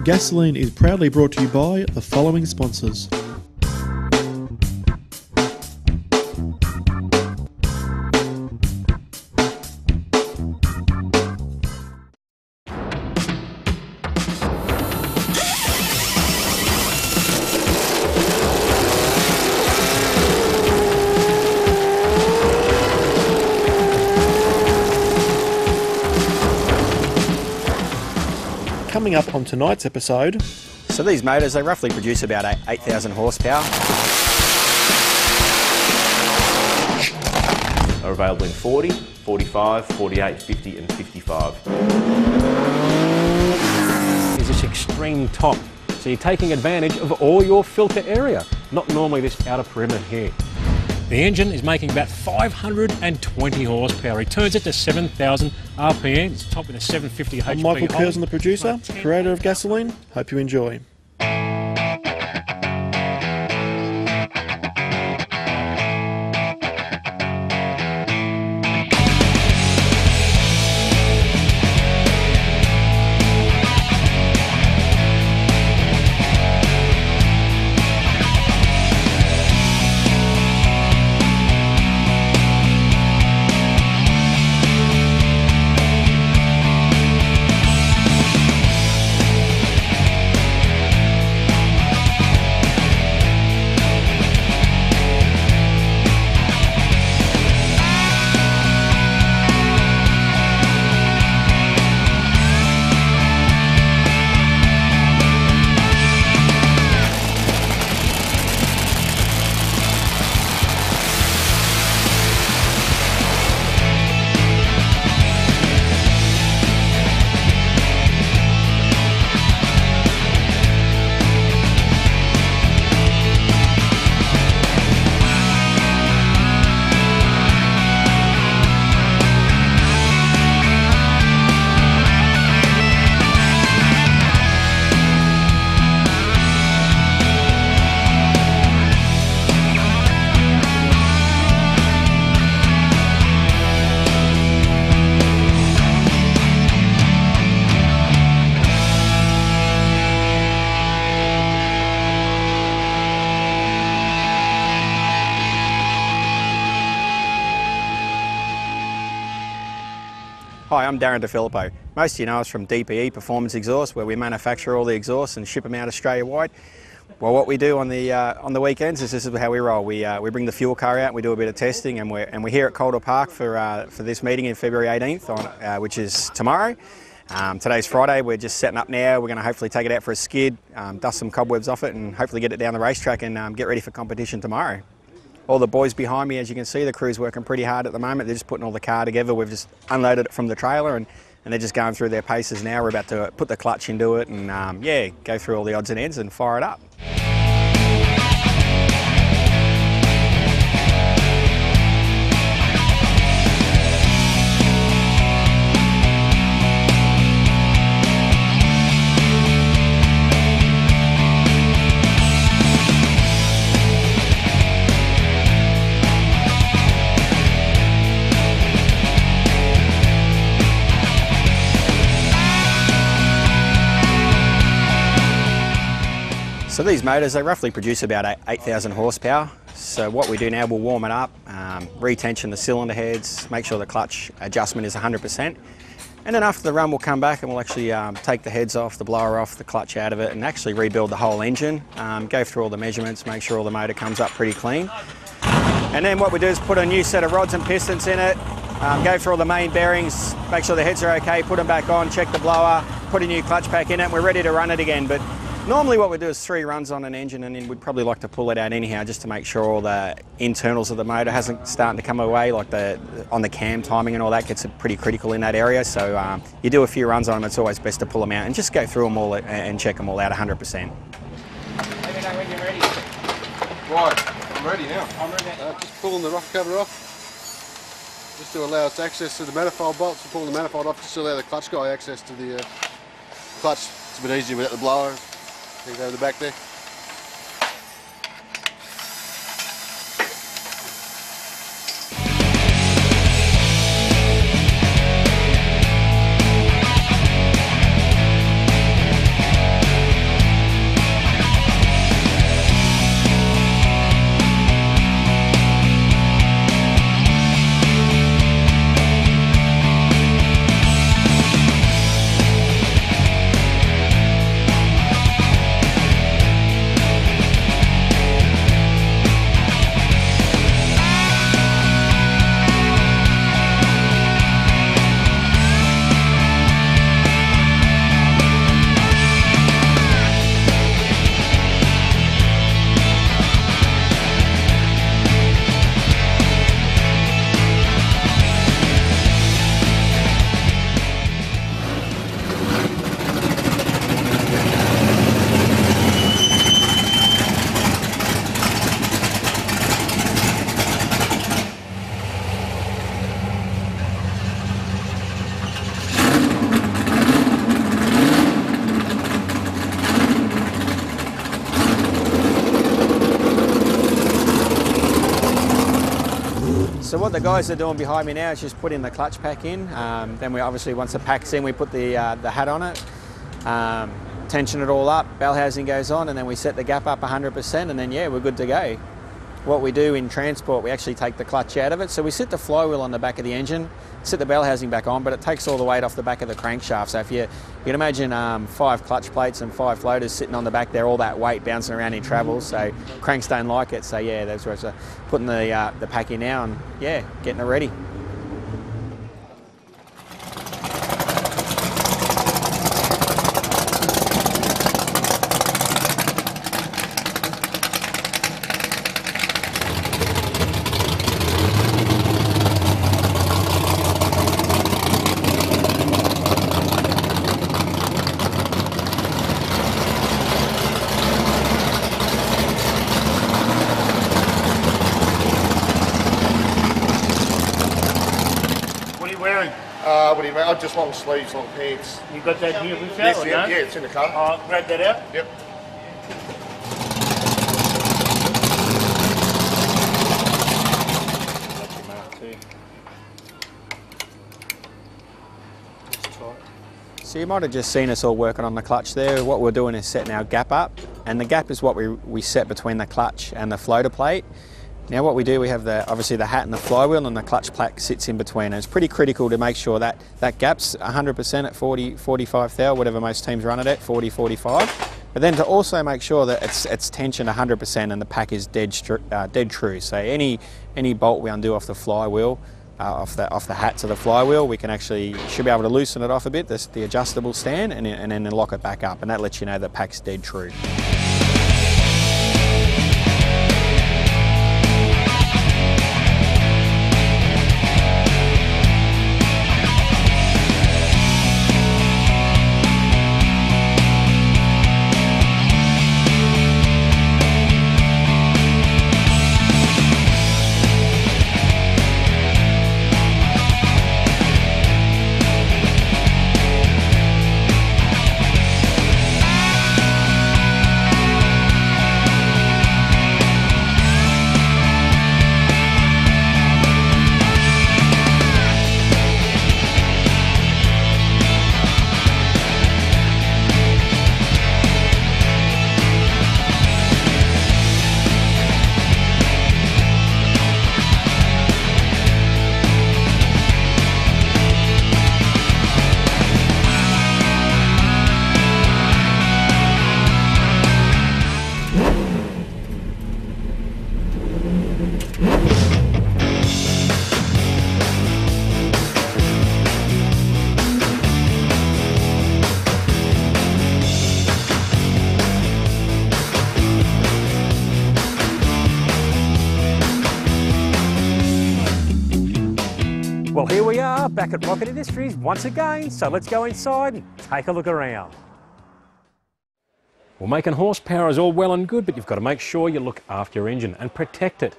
Gasolene is proudly brought to you by the following sponsors. Coming up on tonight's episode... So these motors, they roughly produce about 8,000 horsepower. Are available in 40, 45, 48, 50 and 55. Is this extreme top, so you're taking advantage of all your filter area, not normally this outer perimeter here. The engine is making about 520 horsepower. It turns it to 7,000 RPM. It's topping a 750 HP. I'm Michael Curson, the producer, creator of Gasolene. Hope you enjoy. Hi, I'm Darren Filippo. Most of you know us from DPE Performance Exhaust, where we manufacture all the exhausts and ship them out Australia-wide. Well, what we do on the weekends is this is how we roll. We bring the fuel car out, and we do a bit of testing, and we're here at Calder Park for this meeting in February 18th, which is tomorrow. Today's Friday. We're just setting up now. We're going to hopefully take it out for a skid, dust some cobwebs off it, and hopefully get it down the racetrack and get ready for competition tomorrow. All the boys behind me, as you can see, the crew's working pretty hard at the moment. They're just putting all the car together. We've just unloaded it from the trailer and they're just going through their paces now. We're about to put the clutch into it and yeah, go through all the odds and ends and fire it up. So these motors, they roughly produce about 8,000 horsepower. So what we do now, we'll warm it up, retension the cylinder heads, make sure the clutch adjustment is 100%. And then after the run, we'll come back and we'll actually take the heads off, the blower off, the clutch out of it, and actually rebuild the whole engine. Go through all the measurements, make sure all the motor comes up pretty clean. And then what we do is put a new set of rods and pistons in it, go through all the main bearings, make sure the heads are okay, put them back on, check the blower, put a new clutch pack in it, and we're ready to run it again. But normally what we do is 3 runs on an engine, and then we'd probably like to pull it out anyhow just to make sure all the internals of the motor hasn't starting to come away, like on the cam timing and all that gets pretty critical in that area. So you do a few runs on them, it's always best to pull them out and just go through them all and check them all out 100%. Let me know when you're ready. Right, I'm ready now. I'm ready. Just pulling the rough cover off, just to allow us access to the manifold bolts. We're pulling the manifold off just to allow the clutch guy access to the clutch. It's a bit easier without the blower. Take it over the back there. So what the guys are doing behind me now is just putting the clutch pack in. Then we obviously, once the pack's in, we put the hat on it, tension it all up, bell housing goes on, and then we set the gap up 100%, and then yeah, we're good to go. What we do in transport, we actually take the clutch out of it. So we sit the flywheel on the back of the engine, sit the bell housing back on, but it takes all the weight off the back of the crankshaft. So if you can imagine 5 clutch plates and 5 floaters sitting on the back there, all that weight bouncing around in travel. So cranks don't like it. So yeah, that's where it's putting the pack in now and yeah, getting it ready. I just long sleeves, long pants. You got that here with you? Yes, or yeah, no? yeah, it's in the car. I'll grab that out. Yep. So you might have just seen us all working on the clutch there. What we're doing is setting our gap up, and the gap is what we set between the clutch and the floater plate. Now what we do, we have obviously the hat and the flywheel, and the clutch plate sits in between. And it's pretty critical to make sure that that gap's 100% at 40, 45 thou, whatever most teams run it at, 40, 45. But then to also make sure that it's tensioned 100% and the pack is dead true. So any bolt we undo off the flywheel, off the hat to the flywheel, we can should be able to loosen it off a bit, the adjustable stand, and then lock it back up, and that lets you know the pack's dead true. Well, here we are back at Rocket Industries once again, so let's go inside and take a look around. Well, making horsepower is all well and good, but you've got to make sure you look after your engine and protect it.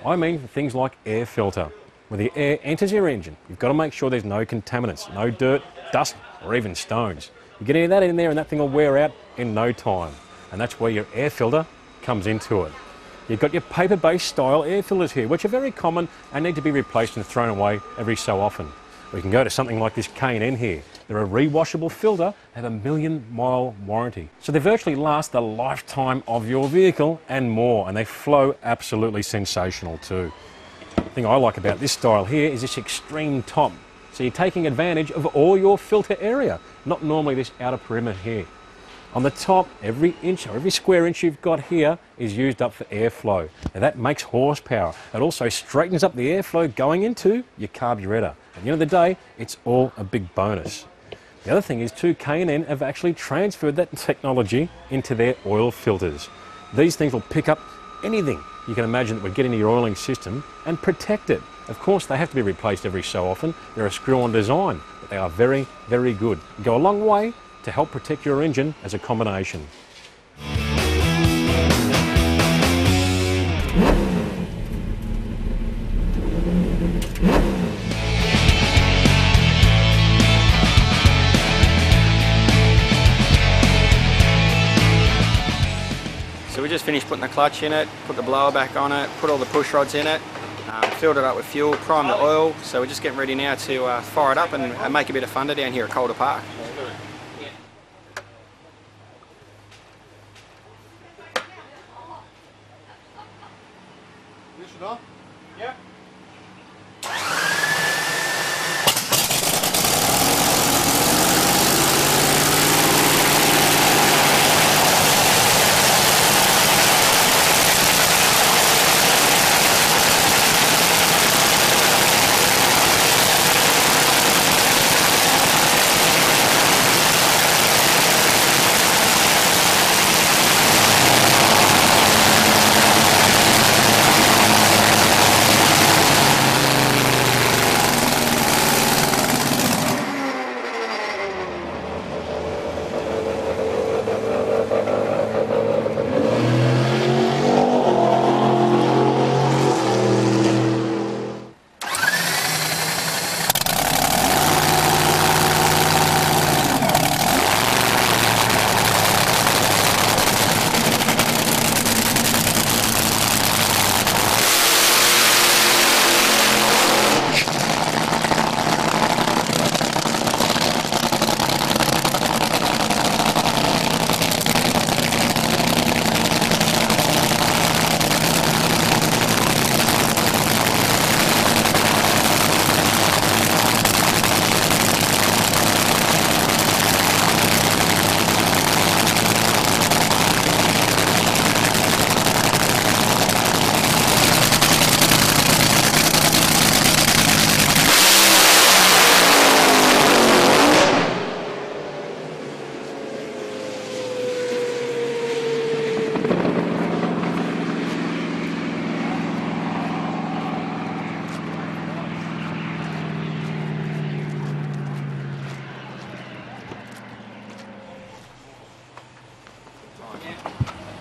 I mean things like air filter. When the air enters your engine, you've got to make sure there's no contaminants, no dirt, dust, or even stones. You get any of that in there and that thing will wear out in no time. And that's where your air filter comes into it. You've got your paper-based style air filters here, which are very common and need to be replaced and thrown away every so often. We can go to something like this K&N here. They're a rewashable filter, have a 1,000,000-mile warranty. So they virtually last the lifetime of your vehicle and more, and they flow absolutely sensational too. The thing I like about this style here is this extreme top. So you're taking advantage of all your filter area, not normally this outer perimeter here. On the top, every inch or every square inch you've got here is used up for airflow. Now that makes horsepower. It also straightens up the airflow going into your carburettor. At the end of the day, it's all a big bonus. The other thing is too, K&N have actually transferred that technology into their oil filters. These things will pick up anything you can imagine that would get into your oiling system and protect it. Of course, they have to be replaced every so often. They're a screw-on design, but they are very, very good. They go a long way to help protect your engine as a combination. So we just finished putting the clutch in it, put the blower back on it, put all the push rods in it. Filled it up with fuel, primed the oil, so we're just getting ready now to fire it up and make a bit of thunder down here at Calder Park. Ignition on? Yeah.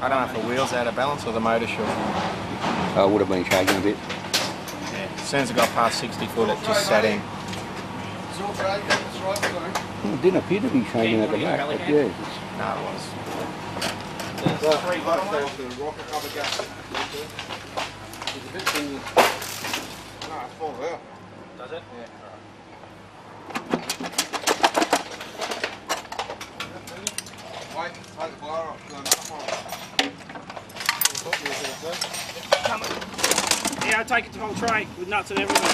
I don't know if the wheel's out of balance or the motor should. I would have been shaking a bit. Yeah. As soon as it got past 60 foot, it just sat in. It's all right, that's right. It didn't appear to be shaking at the back, but yeah. No, it was. There's 3 bucks there, the rocket cover gas. There's a bit thing. No, it's full out. Does it? Yeah. Wait, take the blower off. Yeah, I'll take it to the whole tray with nuts and everything.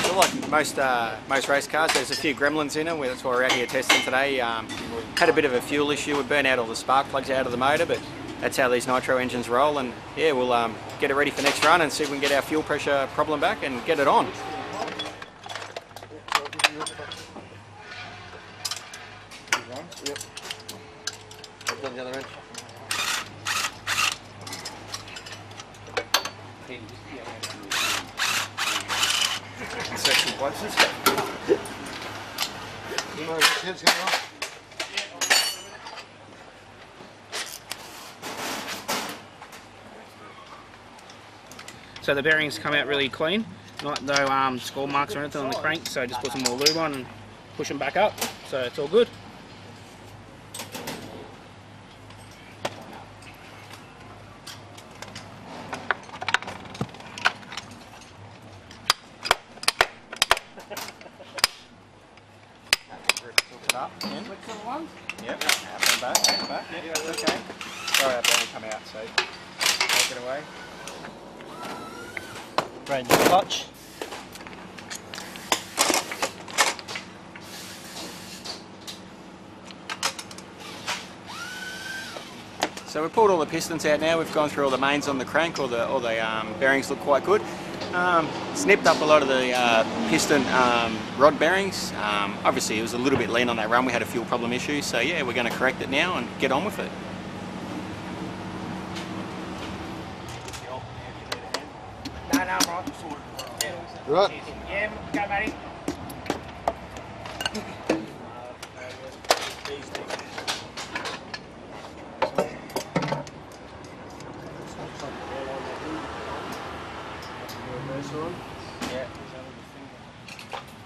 So like most race cars, there's a few gremlins in them. That's why we're out here testing today. Had a bit of a fuel issue. We burnt out all the spark plugs out of the motor, but that's how these nitro engines roll. And yeah, we'll get it ready for next run and see if we can get our fuel pressure problem back and get it on. Yep. I've done the other end. Section places. You know, his head's getting off. So the bearings come out really clean, no score marks or anything on the crank, so just put some more lube on and push them back up, so it's all good. Yep, back. Yeah, okay. Sorry, that bearing come out, so take it away. Brand new clutch. So we've pulled all the pistons out now. We've gone through all the mains on the crank. All the bearings look quite good. Snipped up a lot of the piston rod bearings. Obviously, it was a little bit lean on that run. We had a fuel problem issue. So yeah, we're going to correct it now and get on with it. No, I'm right. Right. Yeah, go, matey. Yeah.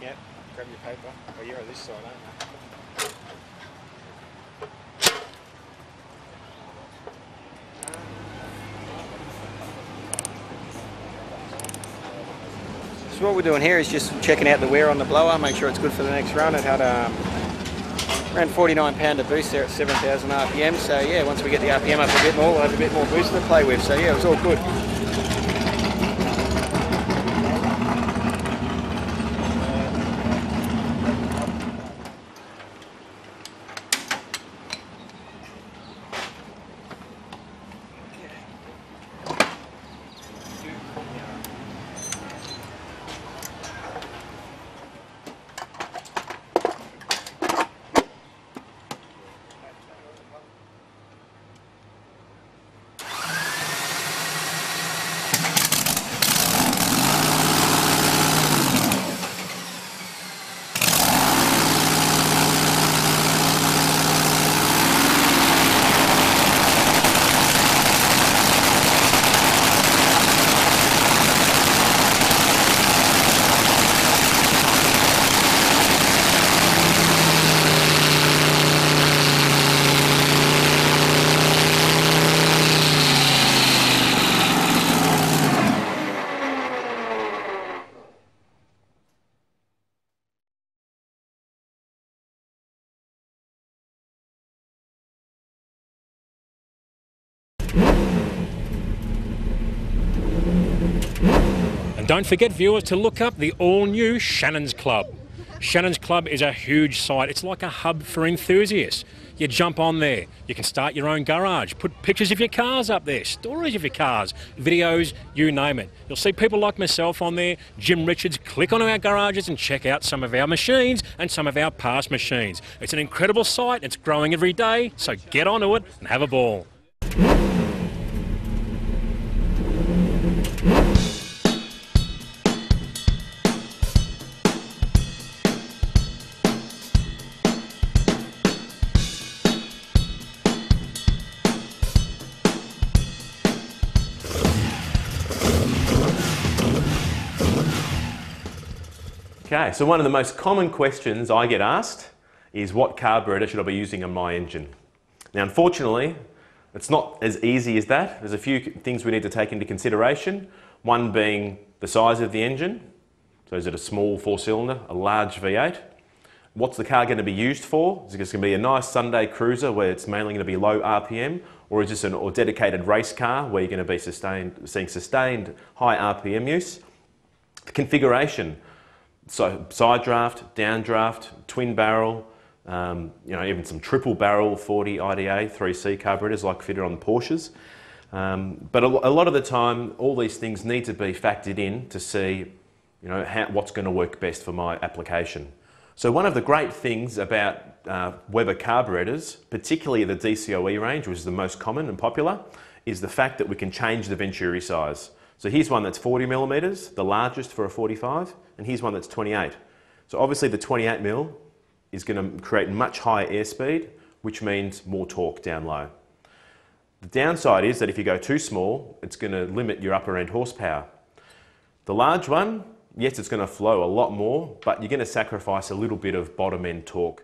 Yep. Grab your paper. Oh, you're on this side, aren't you? So what we're doing here is just checking out the wear on the blower, make sure it's good for the next run. It had around 49 pounder boost there at 7,000 RPM. So yeah, once we get the RPM up a bit more, we'll have a bit more boost to play with. So yeah, it was all good. And don't forget, viewers, to look up the all-new Shannons Club. Shannons Club is a huge site. It's like a hub for enthusiasts. You jump on there. You can start your own garage, put pictures of your cars up there, stories of your cars, videos, you name it. You'll see people like myself on there, Jim Richards. Click on our garages and check out some of our machines and some of our past machines. It's an incredible site. It's growing every day, so get onto it and have a ball. Okay, so one of the most common questions I get asked is what carburetor should I be using on my engine? Now, unfortunately, it's not as easy as that. There's a few things we need to take into consideration. One being the size of the engine. So is it a small 4-cylinder, a large V8? What's the car going to be used for? Is it going to be a nice Sunday cruiser where it's mainly going to be low RPM? Or is this a dedicated race car where you're going to be seeing sustained high RPM use? The configuration. So side draft, down draft, twin barrel, even some triple barrel 40 IDA 3C carburetors like fitted on Porsches. But a lot of the time, all these things need to be factored in to see, what's going to work best for my application. So one of the great things about Weber carburetors, particularly the DCOE range, which is the most common and popular, is the fact that we can change the venturi size. So here's one that's 40 millimeters, the largest for a 45, and here's one that's 28. So obviously the 28 mil is going to create much higher airspeed, which means more torque down low. The downside is that if you go too small, it's going to limit your upper end horsepower. The large one, yes, it's going to flow a lot more, but you're going to sacrifice a little bit of bottom end torque.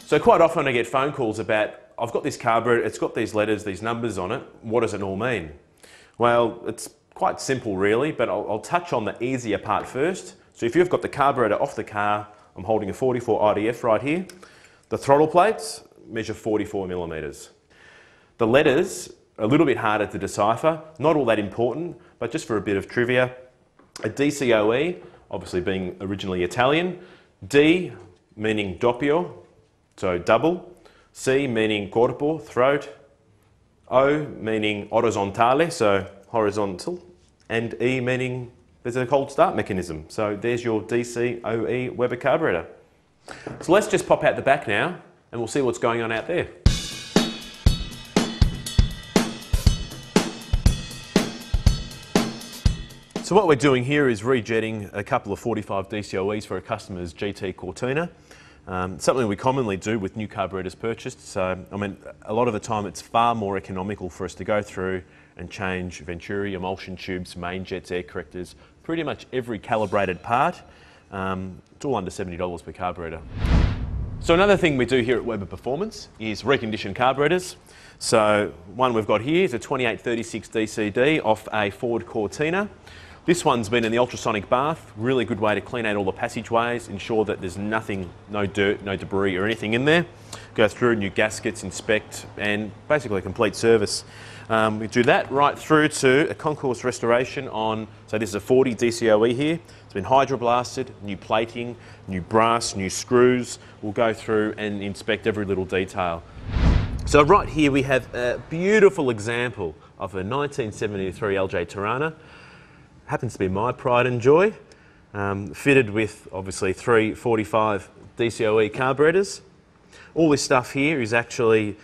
So quite often I get phone calls about, I've got this carburetor, it's got these letters, these numbers on it, what does it all mean? Well, it's quite simple really, but I'll touch on the easier part first. So if you've got the carburetor off the car, I'm holding a 44 IDF right here. The throttle plates measure 44 millimeters. The letters are a little bit harder to decipher, not all that important, but just for a bit of trivia, a DCOE, obviously being originally Italian, D meaning doppio, so double, C meaning corpo, throat, O meaning orizzontale, so horizontal, and E meaning there's a cold start mechanism. So there's your DCOE Weber carburetor. So let's just pop out the back now and we'll see what's going on out there. So what we're doing here is rejetting a couple of 45 DCOEs for a customer's GT Cortina. Something we commonly do with new carburetors purchased. So, a lot of the time it's far more economical for us to go through and change venturi, emulsion tubes, main jets, air correctors, pretty much every calibrated part. It's all under $70 per carburetor. So another thing we do here at Weber Performance is recondition carburetors. So one we've got here is a 2836 DCD off a Ford Cortina. This one's been in the ultrasonic bath, really good way to clean out all the passageways, ensure that there's nothing, no dirt, no debris or anything in there. Go through, new gaskets, inspect, and basically a complete service. We do that right through to a concourse restoration on, so this is a 40 DCOE here. It's been hydroblasted, new plating, new brass, new screws. We'll go through and inspect every little detail. So right here we have a beautiful example of a 1973 LJ Tirana. Happens to be my pride and joy. Fitted with obviously 345 DCOE carburetors. All this stuff here is actually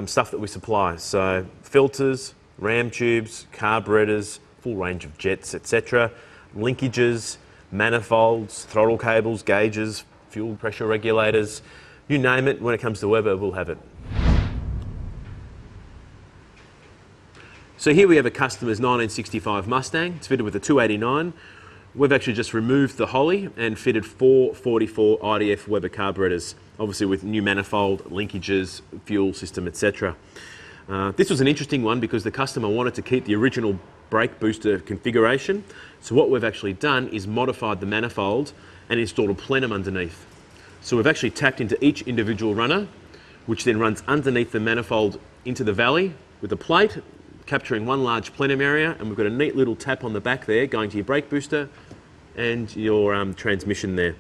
stuff that we supply. So filters, ram tubes, carburetors, full range of jets, etc. Linkages, manifolds, throttle cables, gauges, fuel pressure regulators, you name it. When it comes to Weber, we'll have it. So here we have a customer's 1965 Mustang. It's fitted with a 289. We've actually just removed the Holly and fitted 444 IDF Weber carburetors, obviously with new manifold, linkages, fuel system, etc. This was an interesting one because the customer wanted to keep the original brake booster configuration. So what we've actually done is modified the manifold and installed a plenum underneath. So we've actually tapped into each individual runner, which then runs underneath the manifold into the valley with a plate, capturing one large plenum area, and we've got a neat little tap on the back there going to your brake booster and your transmission there.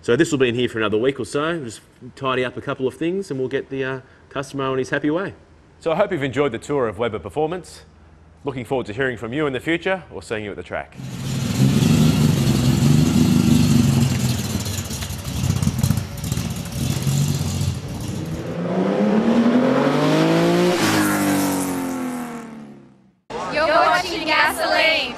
So this will be in here for another week or so. Just tidy up a couple of things and we'll get the customer on his happy way. So I hope you've enjoyed the tour of Weber Performance. Looking forward to hearing from you in the future or seeing you at the track. You're watching Gasolene.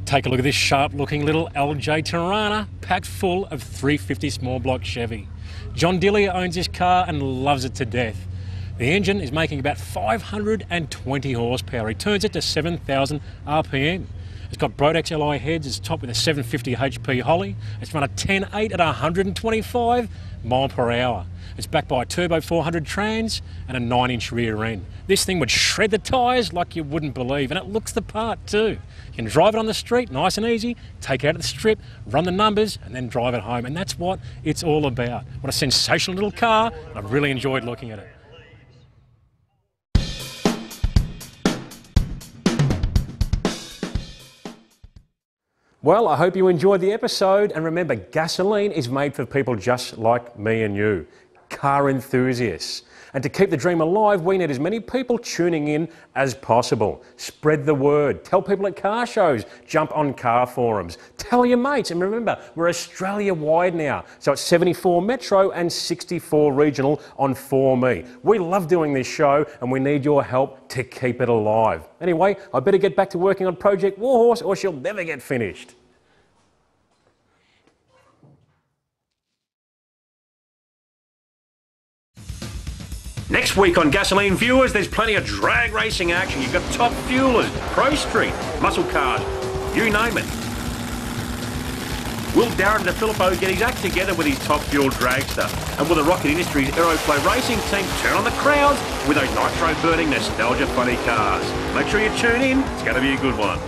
Take a look at this sharp-looking little LJ Tirana, packed full of 350 small block Chevy. John Dillier owns this car and loves it to death. The engine is making about 520 horsepower. He turns it to 7,000 RPM. It's got Brodex alloy heads. It's topped with a 750 HP Holly. It's run a 10.8 at 125 mile per hour. It's backed by a turbo 400 trans and a 9-inch rear end. This thing would shred the tyres like you wouldn't believe, and it looks the part too. You can drive it on the street, nice and easy, take it out of the strip, run the numbers, and then drive it home. And that's what it's all about. What a sensational little car, and I've really enjoyed looking at it. Well, I hope you enjoyed the episode, and remember, Gasolene is made for people just like me and you, car enthusiasts. And to keep the dream alive, we need as many people tuning in as possible. Spread the word, tell people at car shows, jump on car forums, tell your mates, and remember, we're Australia-wide now, so it's 74 metro and 64 regional on 4Me. We love doing this show, and we need your help to keep it alive. Anyway, I better get back to working on Project Warhorse or she'll never get finished. Next week on Gasolene Viewers, there's plenty of drag racing action. You've got top fuelers, Pro Street, muscle cars, you name it. Will Darren de Filippo get his act together with his top fuel dragster? And will the Rocket Industries Aeroflow Racing team turn on the crowds with those nitro-burning nostalgia funny cars? Make sure you tune in, it's going to be a good one.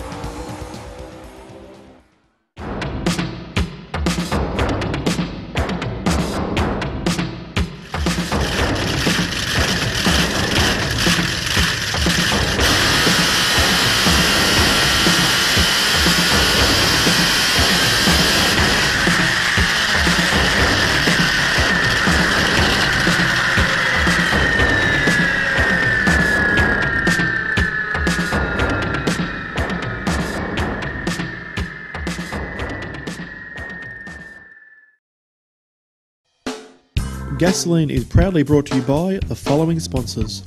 Gasolene is proudly brought to you by the following sponsors: